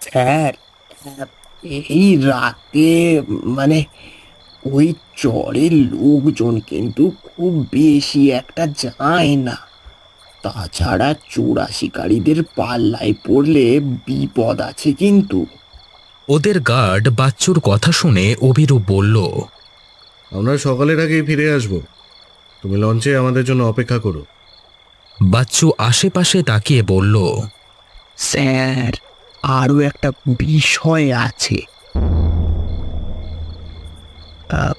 Sir, এই রাতে মানে ওই চরের লোকজন কিন্তু খুব বেশি একটা যায় না। তাছাড়া চোরা শিকারীদের পাল্লায় পড়লে বিপদ আছে কিন্তু। ওদের গার্ড বাচ্চুর কথা শুনে অভিরূপ বলল, আমরা সকালের আগেই ফিরে আসব। তুমি লঞ্চে আমাদের জন্য অপেক্ষা করো। বাচ্চু আশেপাশে তাকিয়ে বলল, স্যার, আরো একটা বিষয় আছে। আহ,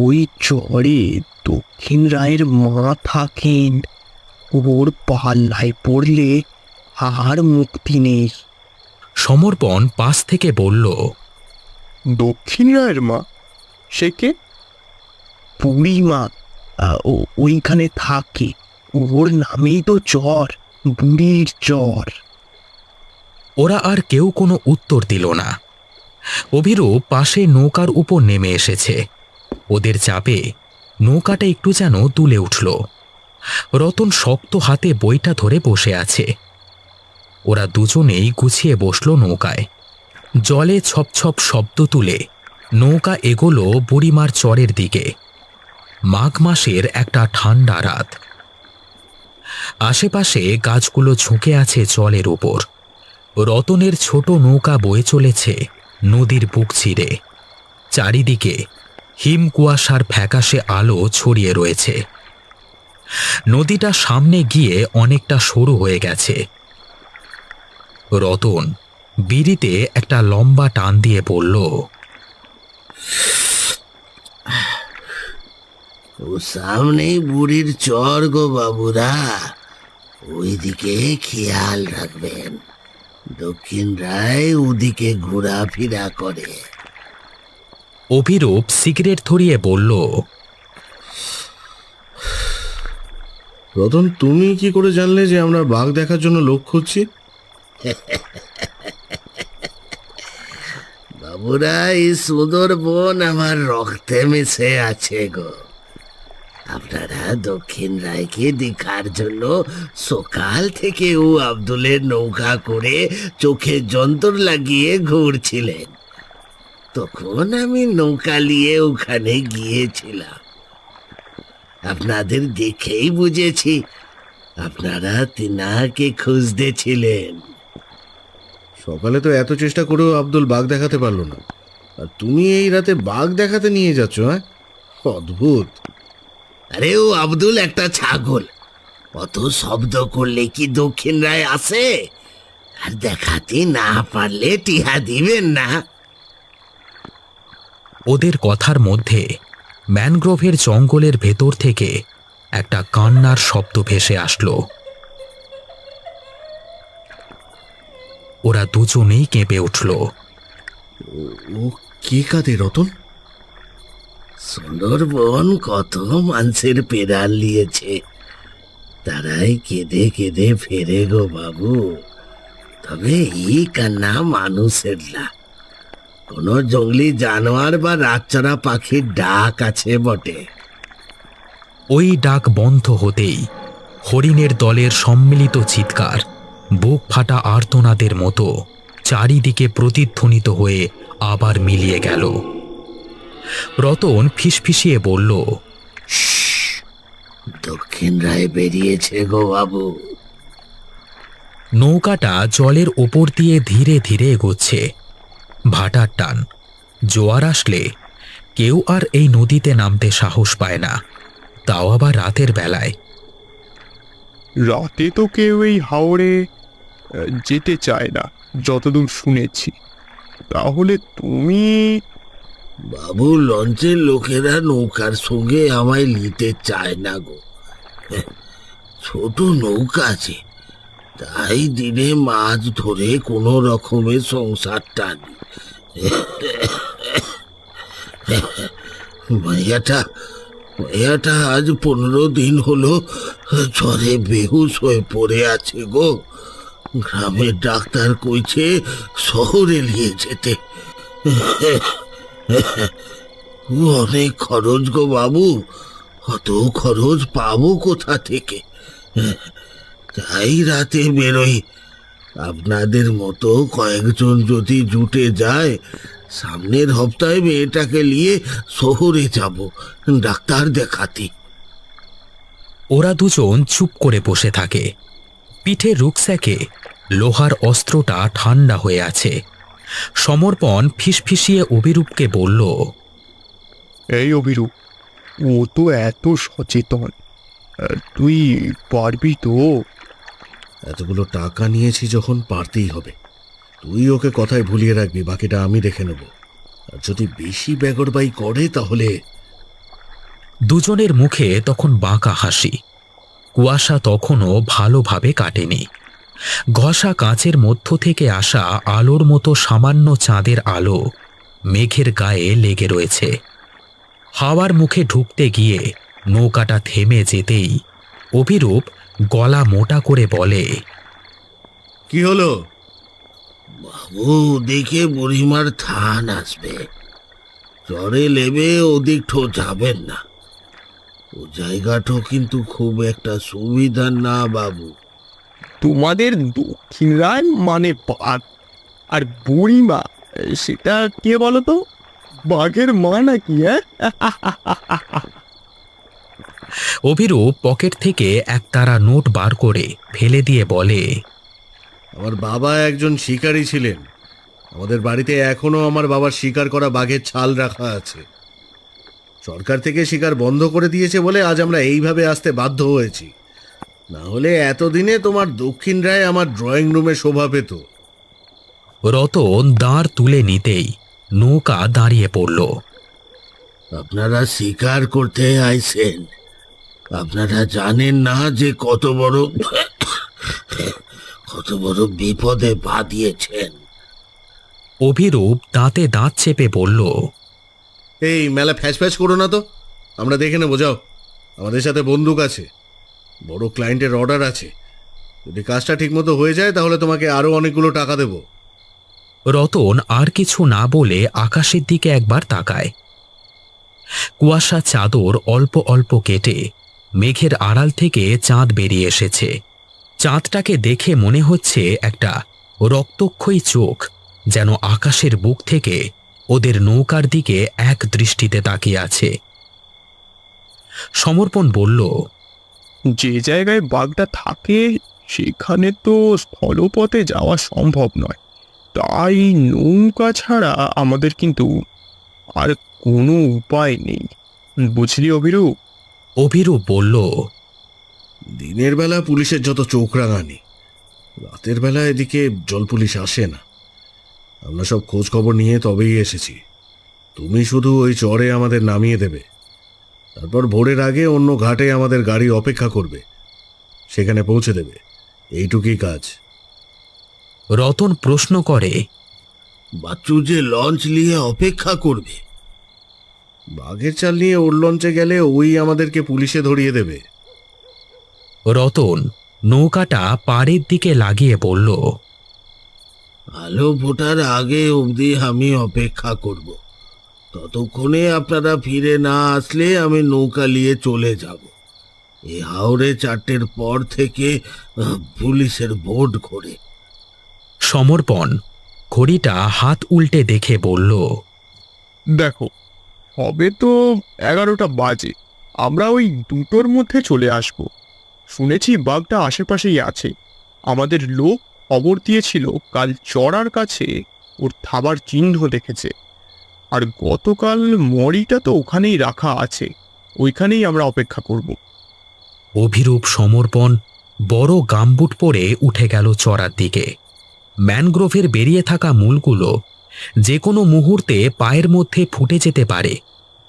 ওই চরে দক্ষিণ রায়ের মা থাকেন। ওর পাল্লায় পড়লে আর মুক্তি নেই। সমর্পণ পাশ থেকে বলল, দক্ষিণ রায়ের মা? সে কে? বুড়িমা ওইখানে থাকে। ওর নামেই তো চর, বুড়ির চর। ওরা আর কেউ কোনো উত্তর দিল না। অভিরূপ পাশে নৌকার উপর নেমে এসেছে। ওদের চাপে নৌকাটা একটু যেন তুলে উঠল। রতন শক্ত হাতে বইটা ধরে বসে আছে। ওরা দুজনেই গুছিয়ে বসল নৌকায়। জলে ছপ ছপ শব্দ তুলে নৌকা এগোলো বুড়িমার চরের দিকে। মাঘ মাসের একটা ঠান্ডা রাত। আশেপাশে গাছগুলো ঝুঁকে আছে জলের উপর। রতনের ছোট নৌকা বয়ে চলেছে নদীর বুক চিরে। চারিদিকে হিম কুয়াশার ফ্যাকাশে আলো ছড়িয়ে রয়েছে। নদীটা সামনে গিয়ে অনেকটা সরু হয়ে গেছে। রতন বিড়িতে একটা লম্বা টান দিয়ে বলল, ও সামনেই বুড়ির চর গো বাবুরা, ওইদিকে খেয়াল রাখবেন। দক্ষিণ রায় ওদিকে ঘোরাফেরা করে। অভিরূপ সিগারেট ধরিয়ে বলল, রতন, তুমি কি করে জানলে যে আমরা বাঘ দেখার জন্য লোক খুঁজছি? বাবুরা, এই সুন্দরবন আমার রক্তে মিশে আছে গো। আপনারা দক্ষিণ রায়কে দেখার জন্য সকাল থেকে ও আব্দুলের নৌকা করে চোখে যন্ত্র লাগিয়ে ঘুরছিলেন। তখন আমি নৌকা নিয়ে ওখানে গিয়েছিলাম। আপনাদের দেখেই বুঝেছি আপনারা তিনাকে খুঁজতে ছিলেন। সকালে তো এত চেষ্টা করেও আব্দুল বাঘ দেখাতে পারলো না, আর তুমি এই রাতে বাঘ দেখাতে নিয়ে যাচ্ছ? হ্যাঁ, অদ্ভুত। আরে ও আব্দুল একটা ছাগল। অত শব্দ করলে কি দক্ষিণ রায় আসে? আর দেখাতে না পারলে টিহা দিবেন না। ওদের কথার মধ্যে ম্যানগ্রোভের জঙ্গলের ভেতর থেকে একটা কান্নার শব্দ ভেসে আসলো। ওরা দুজনেই কেঁপে উঠল। ও কে কাঁদে রতন? সুন্দরবন কত মানুষের পেরাল নিয়েছে, তারাই কেঁদে কেঁদে ফেরে গো বাবু। তবে এই কান্না মানুষের না, কোনো জঙ্গলি জানোয়ার বা রাতচরা পাখির ডাক আছে বটে। ওই ডাক বন্ধ হতেই হরিণের দলের সম্মিলিত চিৎকার বুক ফাটা আর্তনাদের মতো চারিদিকে প্রতিধ্বনিত হয়ে আবার মিলিয়ে গেল। রতন ফিসফিসিয়ে বলল, দক্ষিণ রায় বেরিয়েছে গো বাবু। নৌকাটা জলের ওপর দিয়ে ধীরে ধীরে এগোচ্ছে। ভাটার টান, জোয়ার আসলে কেউ আর এই নদীতে নামতে সাহস পায় না, তাও আবার রাতের বেলায়। রাতে তো কেউ এই হাওরে যেতে চায় না যতদূর শুনেছি। তাহলে তুমি? বাবু, লঞ্চের লোকেরা নৌকার সঙ্গে আমায় নিতে চায় না গো। ছোট নৌকা আছে, তাই দিনে মাছ ধরে কোনো রকমের সংসার টানি। মাইয়াটা আজ 15 দিন হলো জ্বরে বেহুশ হয়ে পড়ে আছে গো। গ্রামের ডাক্তার কইছে শহরে নিয়ে যেতে। অনেক খরচ গো বাবু, অত খরচ পাবো কোথা থেকে? তাই রাতে বেরোই, আপনাদের মতো কয়েকজন যদি জুটে যায়, সামনের সপ্তাহে মেয়েটাকে নিয়ে শহরে যাব ডাক্তার দেখাতে। ওরা দুজন চুপ করে বসে থাকে। পিঠে রুকস্যাকে লোহার অস্ত্রটা ঠান্ডা হয়ে আছে। সমর্পণ ফিসফিসিয়ে অভিরূপকে বলল, এই অভিরূপ, ও তো এত সচেতন, তুই পারবি তো? এতগুলো টাকা নিয়েছি যখন পারতেই হবে। তুই ওকে কথায় ভুলিয়ে রাখবি, বাকিটা আমি দেখে নেব। আর যদি বেশি বেগরবাই করে তাহলে। দুজনের মুখে তখন বাঁকা হাসি। কুয়াশা তখনও ভালোভাবে কাটেনি। ঘষা কাঁচের মধ্য থেকে আসা আলোর মতো সামান্য চাঁদের আলো মেঘের গায়ে লেগে রয়েছে। হাওয়ার মুখে ঢুকতে গিয়ে নৌকাটা থেমে যেতেই অভিরূপ গলা মোটা করে বলে, কি হলো? বাবু, দেখে বুড়িমার থান আসবে, চরে লেবে ওদিক যাবেন না। ও জায়গাটা কিন্তু খুব একটা সুবিধার না বাবু। তোমাদের দক্ষিণ রায় মানে বাঘ, আর বুড়িমা সেটা কে বলো তো? বাঘের মা নাকি? অভিরূপ পকেট থেকে একতারা নোট বার করে ফেলে দিয়ে বলে, আমার বাবা একজন শিকারী ছিলেন। আমাদের বাড়িতে এখনো আমার বাবার শিকার করা বাঘের ছাল রাখা আছে। সরকার থেকে শিকার বন্ধ করে দিয়েছে বলে আজ আমরা এইভাবে আসতে বাধ্য হয়েছি। না হলে এতদিনে তোমার দক্ষিণ রায় আমার ড্রয়িং রুমে শোভা পেত। রতন দাঁড় তুলে নিতেই নৌকা দাঁড়িয়ে পড়ল। আপনারা শিকার করতে আইছেন, আপনারা জানেন না যে কত বড় বিপদে পা দিয়েছেন। অভিরূপ দাঁতে দাঁত চেপে বলল, এই মেলা ফ্যাচ ফ্যাচ করো না তো, আমরা দেখে নেবো। যাও, আমাদের সাথে বন্দুক আছে, বড় ক্লায়েন্টের অর্ডার আছে। যদি কাজটা ঠিকমতো হয়ে যায় তাহলে তোমাকে আরো অনেকগুলো টাকা দেব। রতন আর কিছু না বলে আকাশের দিকে একবার তাকায়। কুয়াশা চাদর অল্প অল্প কেটে মেঘের আড়াল থেকে চাঁদ বেরিয়ে এসেছে। চাঁদটাকে দেখে মনে হচ্ছে একটা রক্তক্ষয়ী চোখ যেন আকাশের বুক থেকে ওদের নৌকার দিকে এক দৃষ্টিতে তাকিয়ে আছে। সমর্পণ বলল, যে জায়গায় বাঘটা থাকে সেখানে তো স্থলপথে যাওয়া সম্ভব নয়, তাই নৌকা ছাড়া আমাদের কিন্তু আর কোনো উপায় নেই, বুঝলি অভিরূপ? অভিরূপ বলল, দিনের বেলা পুলিশের যত চোখ রাঙানি, রাতের বেলা এদিকে জল পুলিশ আসে না। আমরা সব খোঁজ খবর নিয়ে তবেই এসেছি। তুমি শুধু ওই চরে আমাদের নামিয়ে দেবে, তারপর ভোরের আগে অন্য ঘাটে আমাদের গাড়ি অপেক্ষা করবে, সেখানে পৌঁছে দেবে। এইটুকুই কাজ। রতন প্রশ্ন করে, বাচ্চু যে লঞ্চ নিয়ে অপেক্ষা করবে? বাঘের চাল নিয়ে ওর লঞ্চে গেলে ওই আমাদেরকে পুলিশে ধরিয়ে দেবে। রতন নৌকাটা পাড়ের দিকে লাগিয়ে বলল, আলো ফোটার আগে অবধি আমি অপেক্ষা করব। ততক্ষণে আপনারা ফিরে না আসলে আমি নৌকা নিয়ে চলে যাব। এই হাওড়ে 4টের পর থেকে পুলিশের বোট ঘোরে। সমর্পণ ঘড়িটা হাত উল্টে দেখে বলল, দেখো, হবে তো 11টা বাজে, আমরা ওই 2টোর মধ্যে চলে আসব। শুনেছি বাঘটা আশেপাশেই আছে। আমাদের লোক খবর দিয়েছিল কাল চড়ার কাছে ওর থাবার চিহ্ন দেখেছে, আর গতকাল মরিটা তো ওখানেই রাখা আছে, ওইখানেই আমরা অপেক্ষা করব। অভিরূপ সমর্পণ বড় গামবুট পরে উঠে গেল চড়ার দিকে। ম্যানগ্রোভের বেরিয়ে থাকা মূলগুলো যে কোনো মুহূর্তে পায়ের মধ্যে ফুটে যেতে পারে,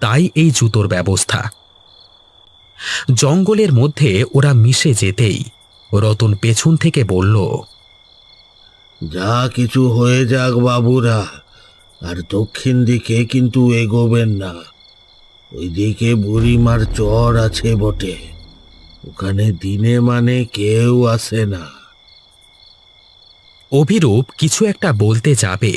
তাই এই জুতোর ব্যবস্থা। জঙ্গলের মধ্যে ওরা মিশে যেতেই রতন পেছন থেকে বলল, যা কিছু হয়ে যাক বাবুরা, আর দক্ষিণ দিকে কিন্তু এগোবেন না। ওইদিকে বুড়িমার চর আছে বটে, ওখানে দিনে মানে কেউ আসে না। অভিরূপ কিছু একটা বলতে যাবে,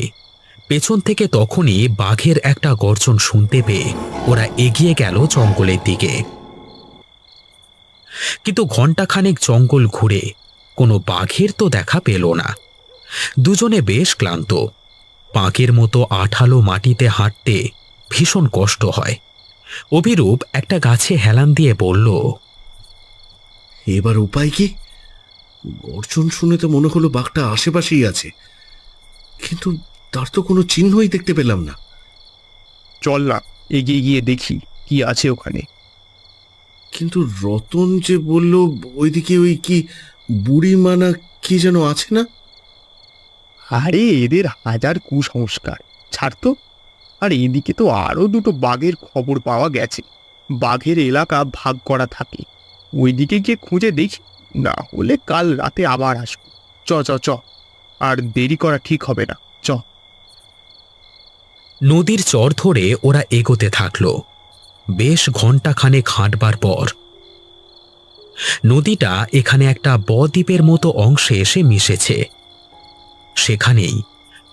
পেছন থেকে তখনই বাঘের একটা গর্জন শুনতে পেয়ে ওরা এগিয়ে গেল জঙ্গলের দিকে। কিন্তু ঘণ্টাখানেক জঙ্গল ঘুরে কোনো বাঘের তো দেখা পেল না। দুজনে বেশ ক্লান্ত। পাঁকের মতো আঠালো মাটিতে হাঁটতে ভীষণ কষ্ট হয়। অভিরূপ একটা গাছে হেলান দিয়ে বলল, এবার উপায় কি? গর্জন শুনে তো মনে হলো বাঘটা আশেপাশেই আছে, কিন্তু তার তো কোনো চিহ্নই দেখতে পেলাম না। চল না, এগিয়ে গিয়ে দেখি কি আছে ওখানে। কিন্তু রতন যে বলল ওইদিকে ওই কি বুড়িমা না কি যেন আছে না? আরে এদের হাজার কুসংস্কার, ছাড় তো। আর এদিকে তো আরো দুটো বাঘের খবর পাওয়া গেছে। বাঘের এলাকা ভাগ করা থাকে, ওইদিকে গিয়ে খুঁজে দেখি, না হলে কাল রাতে আবার আসবো। চ চ চ, আর দেরি করা ঠিক হবে না, চ। নদীর চর ধরে ওরা এগোতে থাকল। বেশ ঘণ্টাখানেক হাঁটবার পর নদীটা এখানে একটা বদ্বীপের মতো অংশে এসে মিশেছে। সেখানেই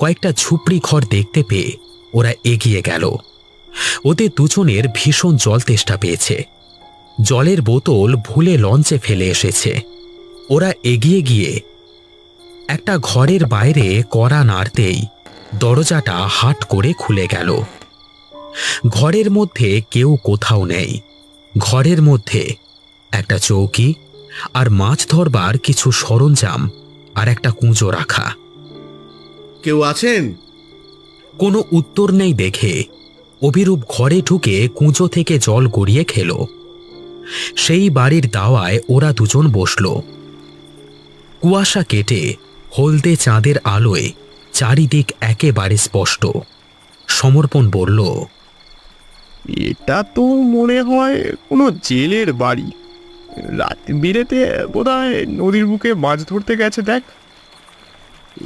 কয়েকটা ঝুপড়ি ঘর দেখতে পেয়ে ওরা এগিয়ে গেল। ওদের দুজনের ভীষণ জল তেষ্টা পেয়েছে। জলের বোতল ভুলে লঞ্চে ফেলে এসেছে। ওরা এগিয়ে গিয়ে একটা ঘরের বাইরে কড়া নাড়তেই দরজাটা হাট করে খুলে গেল। ঘরের মধ্যে কেউ কোথাও নেই। ঘরের মধ্যে একটা চৌকি আর মাছ ধরবার কিছু সরঞ্জাম আর একটা কুঁজো রাখা। কেউ আছেন? কোনো উত্তর নেই দেখে অভিরূপ ঘরে ঢুকে কুঁজো থেকে জল গড়িয়ে খেল। সেই বাড়ির দাওয়ায় ওরা দুজন বসল। কুয়াশা কেটে হলদে চাঁদের আলোয় চারিদিক একেবারে স্পষ্ট। সমর্পণ বলল, এটা তো মনে হয় কোনো জেলের বাড়ি। রাত বিরেতে বোধহয় নদীর বুকে মাছ ধরতে গেছে। দেখ,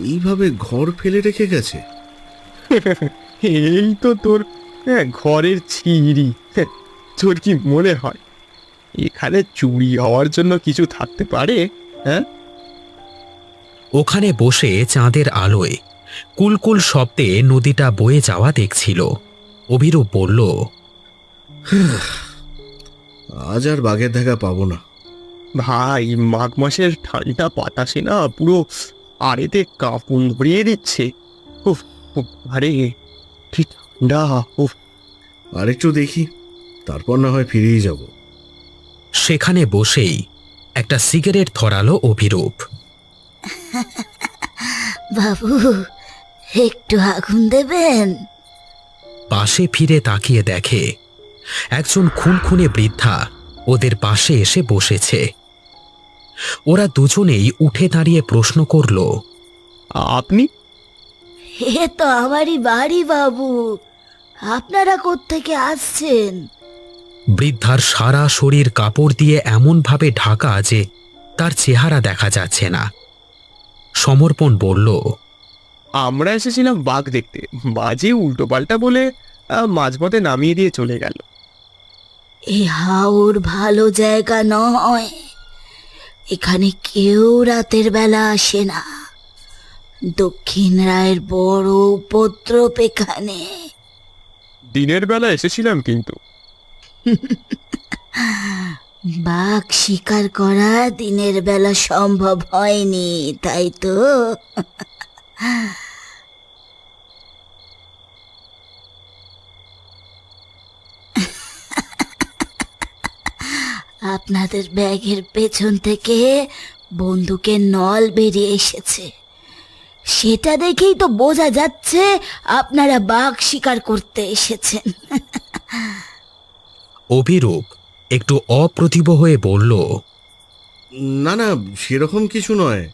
এইভাবে ঘর ফেলে রেখে গেছে? এই তো তোর ঘরের ছিঁড়ি। তোর কি মনে হয় এখানে চুরি হওয়ার জন্য কিছু থাকতে পারে? হ্যাঁ, ওখানে বসে চাঁদের আলোয় কুলকুল শব্দে নদীটা বয়ে যাওয়া দেখছিল। অভিরূপ বলল, আজ আর বাঘের দেখা পাবো না। ভাই, মাঘ মাসের ঠান্ডা বাতাসে না পুরো আড়েতে কাঁপুন ধরিয়ে দিচ্ছে। উফ, উফ, আরে কি ঠান্ডা! উফ, আরেকটু দেখি, তারপর না হয় ফিরেই যাব। সেখানে বসেই একটা সিগারেট ধরালো অভিরূপ। বাবু, একটু আগুন দেবেন? পাশে ফিরে তাকিয়ে দেখে একজন খুনখুনে বৃদ্ধা ওদের পাশে এসে বসেছে। ওরা দুজনেই উঠে দাঁড়িয়ে প্রশ্ন করল, আপনি? এ তো আমারই বাড়ি বাবু, আপনারা কোত্থেকে আসছেন? বৃদ্ধার সারা শরীর কাপড় দিয়ে এমনভাবে ঢাকা যে তার চেহারা দেখা যাচ্ছে না। সমর্পণ বলল, আমরা এসেছিলাম বাঘ দেখতে। বাজে উল্টো পাল্টা বলে মাঝপথে নামিয়ে দিয়ে চলে গেল। এ হাওর ভালো জায়গা নয়, এখানে কেউ রাতের বেলা আসে না। দক্ষিণ রায়ের বড় উপদ্রব এখানে। দিনের বেলা এসেছিলাম, কিন্তু বাঘ শিকার করা দিনের বেলা সম্ভব হয়নি, তাই তো? আপনাদের ব্যাগের পেছন থেকে বন্দুকের নল বেরিয়ে এসেছে, সেটা দেখেই তো বোঝা যাচ্ছে আপনারা বাঘ শিকার করতে এসেছেন। অভিরূপ একটু অপ্রতিভ হয়ে বলল, না না, সেরকম কিছু নয়।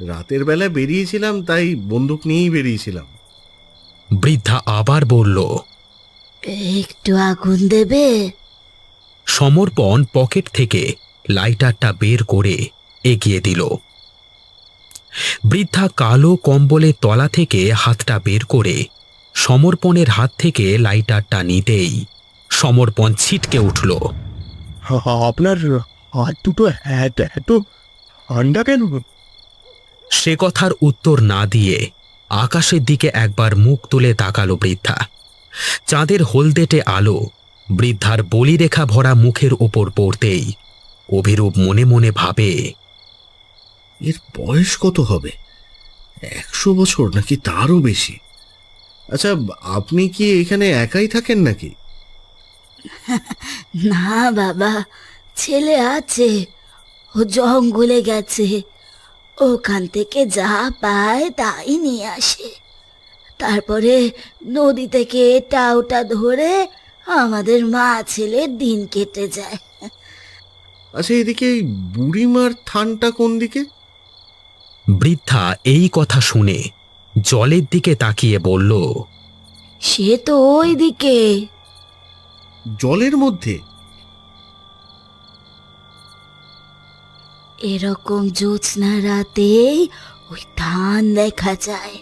রাতের বেলা বেরিয়েছিলাম, তাই বন্দুক নিয়েই বেরিয়েছিলাম। বৃদ্ধা আবার বলল, একটু আগুন দেবে? সমর্পণ পকেট থেকে লাইটারটা বের করে এগিয়ে দিল। বৃদ্ধা কালো কম্বলের তলা থেকে হাতটা বের করে সমর্পণের হাত থেকে লাইটারটা নিতেই সমর্পণ ছিটকে উঠল। আপনার হাত দুটো এত ঠান্ডা কেন? সে কথার উত্তর না দিয়ে আকাশের দিকে একবার মুখ তুলে তাকালো বৃদ্ধা। চাঁদের হলদেটে আলো বৃদ্ধার বলিরেখা ভরা মুখের ওপর পড়তেই অভিরূপ মনে মনে ভাবে, এর বয়স কত হবে? 100 বছর নাকি তারও বেশি? আচ্ছা, আপনি কি এখানে একাই থাকেন নাকি? না বাবা, ছেলে আছে, ও জঙ্গলে গেছে, ওখান থেকে যা পায় তাই নিয়ে আসে, তারপরে নদী থেকে এটা ওটা ধরে আমাদের মা ছেলের দিন কেটে যায়। আচ্ছা, এদিকে এই বুড়িমার থানটা কোন দিকে? বৃদ্ধা এই কথা শুনে জলের দিকে তাকিয়ে বলল, সে তো ওই দিকে। জলের মধ্যে? এরকম জ্যোৎস্না রাতেই ওই ধান দেখা যায়,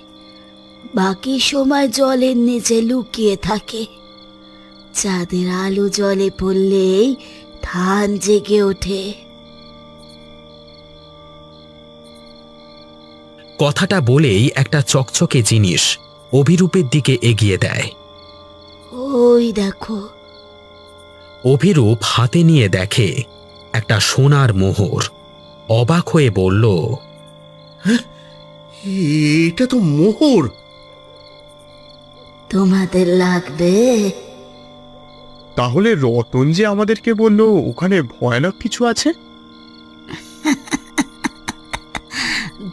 বাকি সময় জলের নিচে লুকিয়ে থাকে। চাঁদের আলো জলে পড়লেই ধান জেগে ওঠে। কথাটা বলেই একটা চকচকে জিনিস অভিরূপের দিকে এগিয়ে দেয়। ওই দেখো। অভিরূপ হাতে নিয়ে দেখে একটা সোনার মোহর। অবাক হয়ে বলল, এটা তো মোহর। তোমাদের লাগবে? তাহলে রতন যে আমাদেরকে বলল ওখানে ভয়ানক কিছু আছে।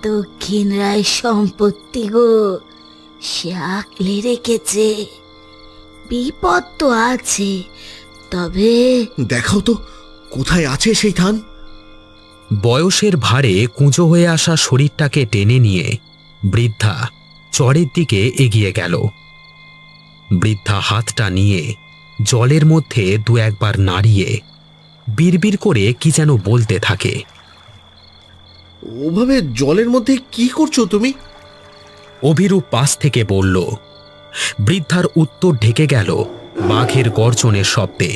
দক্ষিণ রায় সম্পত্তি গো, সে আঁকলে রেখেছে। বিপদ তো আছে, তবে দেখাও তো কোথায় আছে সেই থান। বয়সের ভারে কুঁজো হয়ে আসা শরীরটাকে টেনে নিয়ে বৃদ্ধা চরের দিকে এগিয়ে গেল। বৃদ্ধা হাতটা নিয়ে জলের মধ্যে দু একবার নাড়িয়ে বিড়বিড় করে কি যেন বলতে থাকে। ওভাবে জলের মধ্যে কি করছো তুমি? অভিরূপ পাশ থেকে বলল। বৃদ্ধার উত্তর ঢেকে গেল বাঘের গর্জনের শব্দে।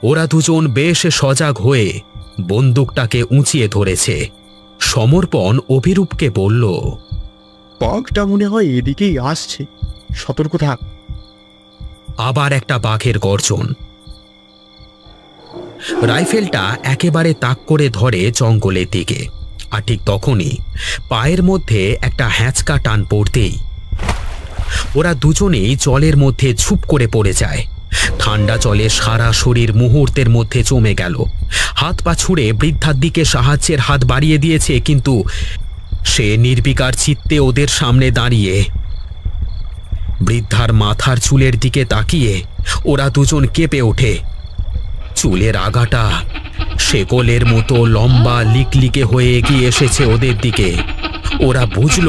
ওরা দুজন বেশ সজাগ হয়ে বন্দুকটাকে উঁচিয়ে ধরেছে। সমর্পণ অভিরূপকে বলল, বাঘটা মনে হয় এদিকেই আসছে, সতর্ক থাক। আবার একটা বাঘের গর্জন। রাইফেলটা একেবারে তাক করে ধরে জঙ্গলের দিকে। আর ঠিক তখনই পায়ের মধ্যে একটা হ্যাঁচকা টান পড়তেই ওরা দুজনেই জলের মধ্যে ঝুপ করে পড়ে যায়। ঠান্ডা জলে সারা শরীর মুহূর্তের মধ্যে জমে গেল। হাত পা ছুঁড়ে বৃদ্ধার দিকে সাহায্যের হাত বাড়িয়ে দিয়েছে, কিন্তু সে নির্বিকার চিত্তে ওদের সামনে দাঁড়িয়ে। বৃদ্ধার মাথার চুলের দিকে তাকিয়ে ওরা দুজন কেঁপে ওঠে। চুলের আগাটা শেকলের মতো লম্বা লিকলিকে হয়ে এগিয়ে এসেছে ওদের দিকে। ওরা বুঝল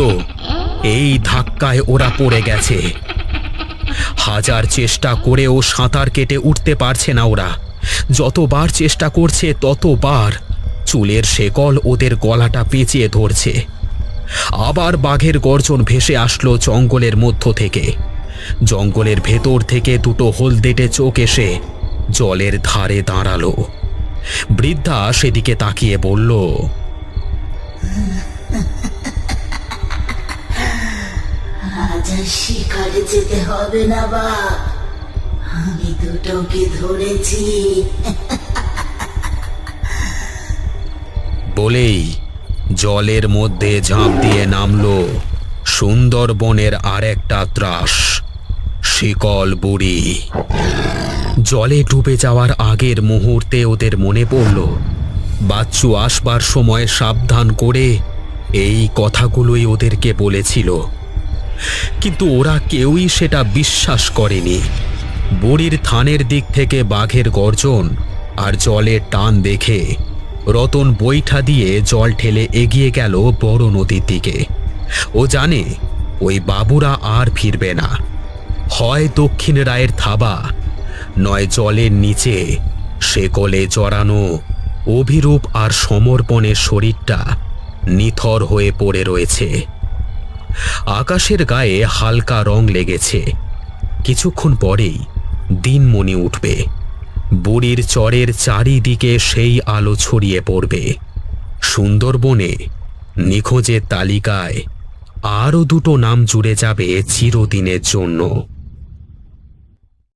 এই ধাক্কায় ওরা পড়ে গেছে। হাজার চেষ্টা করেও সাঁতার কেটে উঠতে পারছে না ওরা। যতবার চেষ্টা করছে ততবার চুলের শেকল ওদের গলাটা পেঁচিয়ে ধরছে। আবার বাঘের গর্জন ভেসে আসলো জঙ্গলের মধ্য থেকে। জঙ্গলের ভেতর থেকে দুটো হলদেটে চোখ এসে জলের ধারে দাঁড়ালো। বৃদ্ধা সেদিকে তাকিয়ে বলল, আজ আর শিকারে যেতে হবে না বা, আমি দুটোকে ধরেছি। বলেই জলের মধ্যে ঝাঁপ দিয়ে নামলো সুন্দরবনের আরেকটা ত্রাস, শিকল বুড়ি। জলে ডুবে যাওয়ার আগের মুহূর্তে ওদের মনে পড়ল বাচ্চু আসবার সময় সাবধান করে এই কথাগুলোই ওদেরকে বলেছিল, কিন্তু ওরা কেউই সেটা বিশ্বাস করেনি। বুড়ির থানের দিক থেকে বাঘের গর্জন আর জলের টান দেখে রতন বৈঠা দিয়ে জল ঠেলে এগিয়ে গেল বড় নদীর দিকে। ও জানে ওই বাবুরা আর ফিরবে না। হয় দক্ষিণ রায়ের থাবা, নয় জলের নিচে শেকলে জড়ানো অভিরূপ আর সমর্পণের শরীরটা নিথর হয়ে পড়ে রয়েছে। আকাশের গায়ে হালকা রং লেগেছে। কিছুক্ষণ পরেই দিনমণি উঠবে। বুড়ির চরের চারিদিকে সেই আলো ছড়িয়ে পড়বে। সুন্দরবনে নিখোঁজের তালিকায় আরও দুটো নাম জুড়ে যাবে চিরদিনের জন্য।